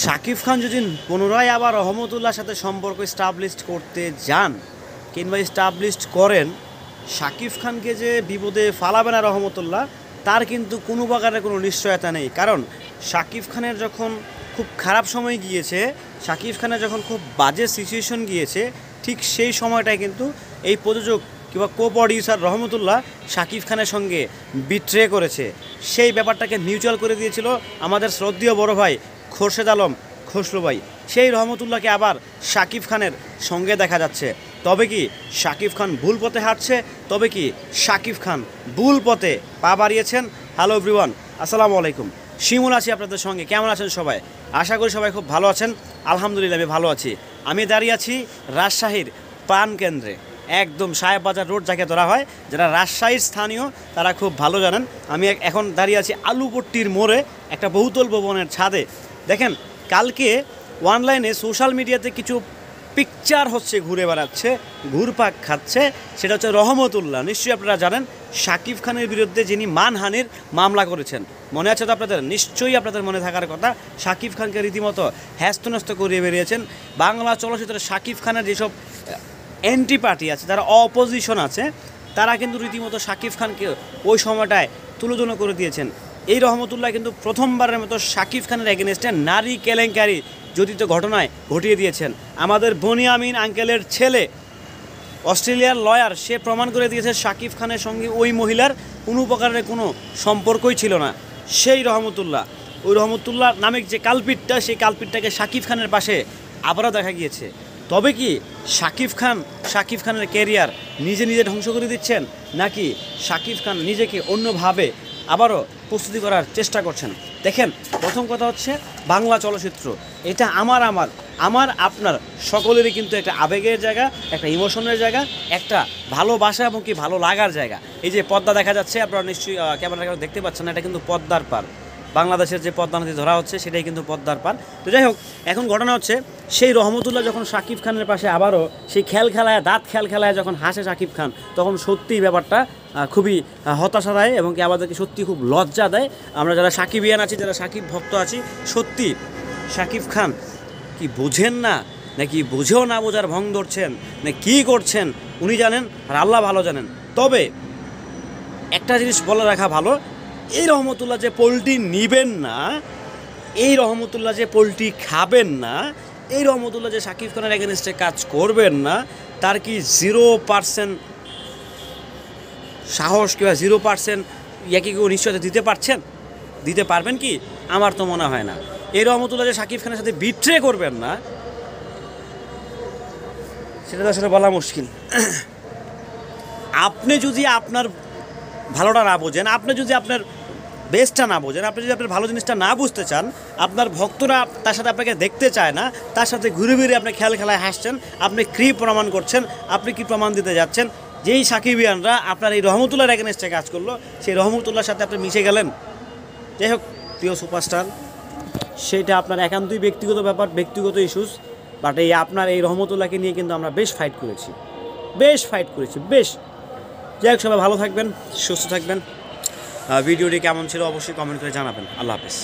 শাকিব খান যদি পুনরায় আবার রহমতুল্লাহর সাথে সম্পর্ক স্টাবলিশড করতে যান কিংবা স্টাবলিশড করেন, শাকিব খানকে যে বিপদে ফালাবে না রহমতুল্লাহ তার কিন্তু কোনো প্রকারের কোনো নিশ্চয়তা নেই। কারণ শাকিব খানের যখন খুব খারাপ সময় গিয়েছে, শাকিব খানের যখন খুব বাজে সিচুয়েশন গিয়েছে, ঠিক সেই সময়টায় কিন্তু এই প্রযোজক কিংবা কো প্রডিউসার রহমতুল্লাহ শাকিব খানের সঙ্গে বিট্রে করেছে। সেই ব্যাপারটাকে মিউচুয়াল করে দিয়েছিল আমাদের শ্রদ্ধেয় বড় ভাই খোরশেদ আলম খসরু ভাই। সেই রহমতুল্লাহকে আবার শাকিব খানের সঙ্গে দেখা যাচ্ছে। তবে কি শাকিব খান ভুল পথে হাঁটছে? তবে কি শাকিব খান ভুল পথে পা বাড়িয়েছেন? হ্যালো এভরিওয়ান, আসসালামু আলাইকুম। শিমুল আছি আপনাদের সঙ্গে। কেমন আছেন সবাই? আশা করি সবাই খুব ভালো আছেন। আলহামদুলিল্লাহ আমি ভালো আছি। আমি দাঁড়িয়ে আছি রাজশাহীর প্রাণকেন্দ্রে, একদম সাহেববাজার রোড যাকে ধরা হয়। যারা রাজশাহীর স্থানীয় তারা খুব ভালো জানেন। আমি এখন দাঁড়িয়ে আছি আলুপট্টির মোড়ে একটা বহুতল ভবনের ছাদে। দেখেন, কালকে অনলাইনে সোশ্যাল মিডিয়াতে কিছু পিকচার হচ্ছে, ঘুরে বেড়াচ্ছে, ঘুরপাক খাচ্ছে। সেটা হচ্ছে রহমতুল্লাহ। নিশ্চয়ই আপনারা জানেন শাকিব খানের বিরুদ্ধে যিনি মানহানির মামলা করেছেন। মনে আছে তো আপনাদের? নিশ্চয়ই আপনাদের মনে থাকার কথা। শাকিব খানকে রীতিমতো হ্যাস্তন্যস্ত করিয়ে বেরিয়েছেন। বাংলা চলচ্চিত্রে শাকিব খানের যেসব অ্যান্টি পার্টি আছে, যারা অপোজিশন আছে, তারা কিন্তু রীতিমতো শাকিব খানকে ওই সময়টায় তুলোধনা করে দিয়েছেন। এই রহমতুল্লাহ কিন্তু প্রথমবারের মতো শাকিব খানের এগেনস্টে নারী কেলেঙ্কারি জড়িত ঘটনায় ঘটিয়ে দিয়েছেন। আমাদের বনিয়ামিন আঙ্কেলের ছেলে অস্ট্রেলিয়ার লয়ার, সে প্রমাণ করে দিয়েছে শাকিব খানের সঙ্গে ওই মহিলার কোনো প্রকারের কোনো সম্পর্কই ছিল না। সেই রহমতুল্লাহ, ওই রহমতুল্লাহ নামক যে কালপিটটা, সেই কালপিটটাকে শাকিব খানের পাশে আবারও দেখা গিয়েছে। তবে কি শাকিব খানের ক্যারিয়ার নিজে নিজে ধ্বংস করে দিচ্ছেন, নাকি শাকিব খান নিজেকে অন্যভাবে আবারও প্রস্তুতি করার চেষ্টা করছেন? দেখেন, প্রথম কথা হচ্ছে বাংলা চলচ্চিত্র এটা আমার আপনার সকলেরই কিন্তু একটা আবেগের জায়গা, একটা ইমোশনের জায়গা, একটা ভালোবাসা এবং কি ভালো লাগার জায়গা। এই যে পদ্মা দেখা যাচ্ছে, আপনারা নিশ্চয়ই ক্যামেরা দেখতে পাচ্ছেন, এটা কিন্তু পদ্মার পার। বাংলাদেশের যে পদ্মা নদী ধরা হচ্ছে সেটাই কিন্তু পদ্মার পার। তো যাই হোক, এখন ঘটনা হচ্ছে সেই রহমতুল্লাহ যখন শাকিব খানের পাশে আবারও সেই দাঁত খেলায় যখন হাসে শাকিব খান, তখন সত্যিই ব্যাপারটা খুবই হতাশা দেয় এবং কি আমাদেরকে সত্যি খুব লজ্জা দেয়। আমরা যারা সাকিবিয়ান আছি, যারা সাকিব ভক্ত আছি, সত্যি শাকিব খান কি বোঝেন না, নাকি বুঝেও না বোঝার ভং ধরছেন, না কী করছেন উনি জানেন আর আল্লাহ ভালো জানেন। তবে একটা জিনিস বলে রাখা ভালো, এই রহমতুল্লাহ যে পোলট্রি নিবেন না, এই রহমতুল্লাহ যে পোলট্রি খাবেন না, এই রহমতুল্লাহ যে শাকিব খানের এগেনস্টে কাজ করবেন না, তার কি 0% সাহস কিংবা 0% ইয়াকে কেউ নিশ্চয়তা দিতে পারবেন কি? আমার তো মনে হয় না। এই রহমতুল্লাহ যে শাকিব খানের সাথে বিট্রে করবেন না, সেটা তো আসলে বলা মুশকিল। আপনি যদি আপনার ভালোটা না বোঝেন, আপনি যদি আপনার বেস্টটা না বোঝেন, আপনি যদি আপনার ভালো জিনিসটা না বুঝতে চান, আপনার ভক্তরা তার সাথে আপনাকে দেখতে চায় না, তার সাথে ঘুরে ঘুরে আপনি খেলায় হাসছেন, আপনি কী প্রমাণ করছেন? আপনি কি প্রমাণ দিতে যাচ্ছেন? যেই সাকিবিয়ানরা আপনার এই রহমতুল্লাহর এগেনস্টে কাজ করলো, সেই রহমতুল্লাহর সাথে আপনি মিশে গেলেন। যাই হোক, প্রিয় সুপারস্টার, সেটা আপনার একান্তই ব্যক্তিগত ব্যাপার, ব্যক্তিগত ইস্যুস। বাট এই আপনার এই রহমতুল্লাহকে নিয়ে কিন্তু আমরা বেশ ফাইট করেছি। যাই হোক, সবাই ভালো থাকবেন, সুস্থ থাকবেন। ভিডিওটি কেমন ছিল অবশ্যই কমেন্ট করে জানাবেন। আল্লাহ হাফেজ।